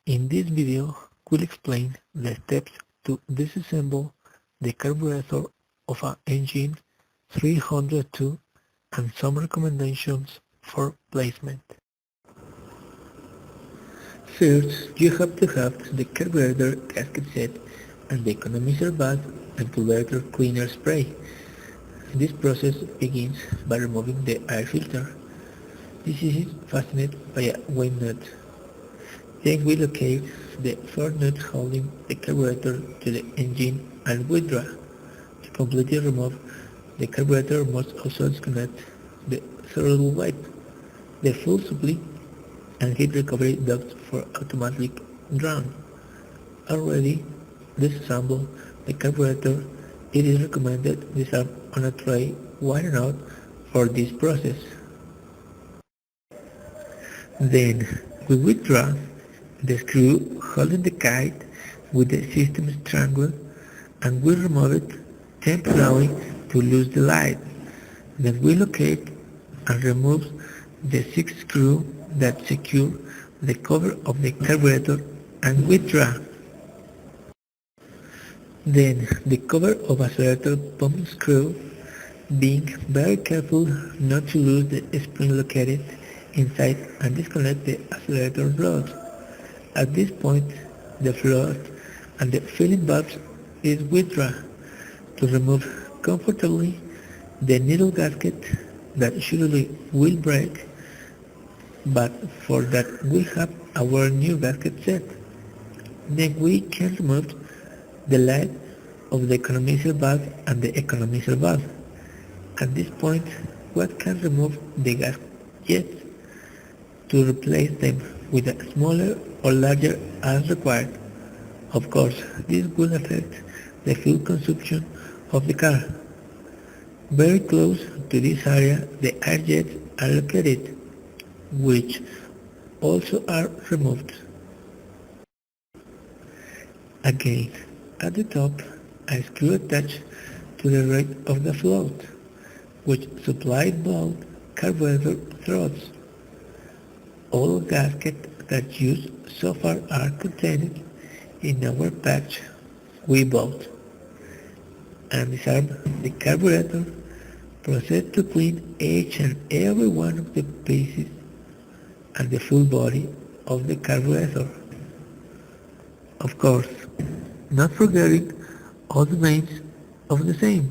In this video, we'll explain the steps to disassemble the carburetor of an engine 302 and some recommendations for placement. First, you have to have the carburetor gasket set and the economizer valve and carburetor cleaner spray. This process begins by removing the air filter. This is fastened by a weight nut. Then we locate the 4 nuts holding the carburetor to the engine and withdraw. To completely remove the carburetor must also disconnect the throttle wipe, the fuel supply, and heat recovery ducts for automatic drawn. Already disassemble the carburetor, it is recommended disarm on a tray wide enough for this process. Then we withdraw the screw holding the kite with the system strangled and we remove it temporarily to lose the light. Then we locate and remove the 6 screws that secure the cover of the carburetor and withdraw. Then the cover of accelerator pump screw, being very careful not to lose the spring located inside and disconnect the accelerator rod. At this point, the float and the filling valves is withdrawn to remove comfortably the needle gasket that usually will break, but for that we have our new gasket set. Then we can remove the lead of the economizer valve and the economizer valve. At this point, we can remove the gaskets to replace them with a smaller or larger as required. Of course, this will affect the fuel consumption of the car. Very close to this area, the air jets are located, which also are removed. Again, at the top, a screw attached to the right of the float, which supplies both carburetor throttles. All gaskets that used so far are contained in our patch we bought. And disarm the carburetor, proceed to clean each and every one of the pieces and the full body of the carburetor. Of course, not forgetting all the mains of the same.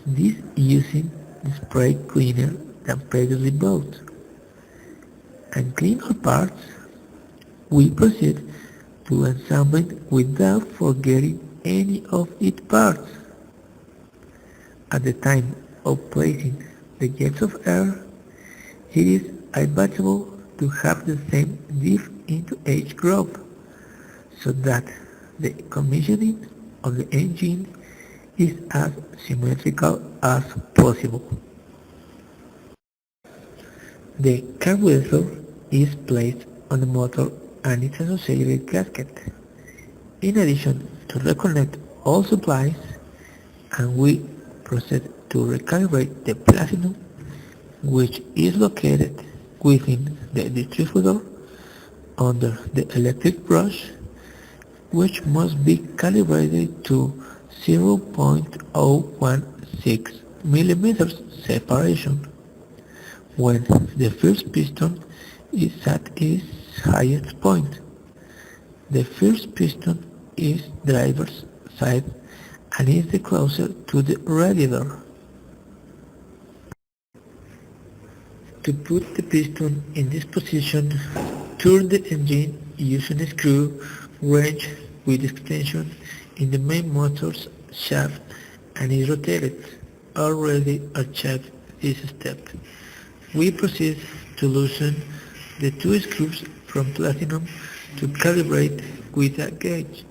This using the spray cleaner that previously bought. And clean all parts, we proceed to assemble it without forgetting any of its parts. At the time of placing the jets of air, it is advisable to have the same depth into each group, so that the commissioning of the engine is as symmetrical as possible. The carburetor is placed on the motor and its associated gasket. In addition to reconnect all supplies, and we proceed to recalibrate the platinum, which is located within the distributor under the electric brush, which must be calibrated to 0.016 millimeters separation when the first piston is at its highest point. The first piston is driver's side and is the closest to the radiator. To put the piston in this position, turn the engine using a screw wrench with extension in the main motor's shaft and is rotated. Already achieved this step. We proceed to loosen the 2 screws from platinum to calibrate with a gauge,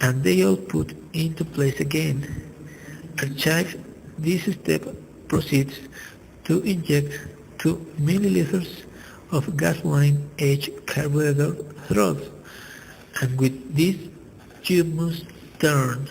and they all put into place again. Achieved this step, proceeds to inject 2 milliliters of gasoline each carburetor throttle, and with this you must turn